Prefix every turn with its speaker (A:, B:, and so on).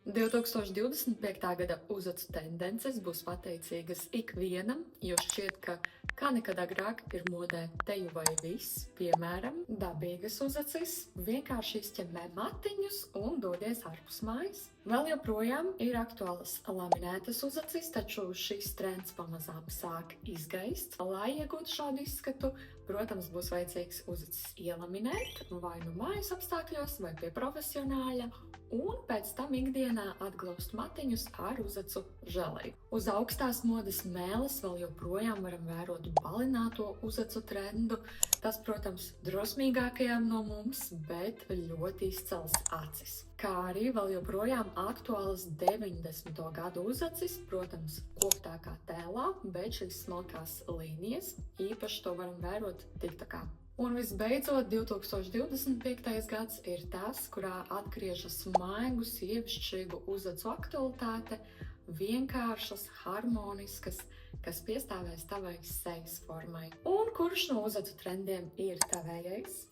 A: 2025. gada uzacu tendences būs pateicīgas ikvienam, jo šķiet, ka kā nekad agrāk ir modē teju vai viss, piemēram, dabīgas uzacis, vienkārši izķemmē matiņus un dodies ārpus mājas. Vēl joprojām ir aktuālas laminētas uzacis, taču šis trends pamazām sāk izgaist. Lai iegūtu šādu izskatu, protams, būs vajadzīgs uzacis ielaminēt, vai nu mājas apstākļos, vai pie profesionāļa, un pēc tam ikdienā atglauzt matiņus ar uzacu želeju. Uz augstās modes mēles vēl joprojām varam vērot balināto uzacu trendu. Tas, protams, drosmīgākajām no mums, bet ļoti izcels acis. Kā arī vēl joprojām aktuāls 90. gadu uzacis, protams, koptākā tēlā, bet šīs smalkās līnijas, īpaši to varam vērot TikTokā. Un visbeidzot, 2025. gads ir tas, kurā atgriežas maigu, sievišķīgu uzacu aktualitāte, vienkāršas, harmoniskas, kas piestāvēs tavai sejas formai. Un kurš no uzacu trendiem ir tavējais?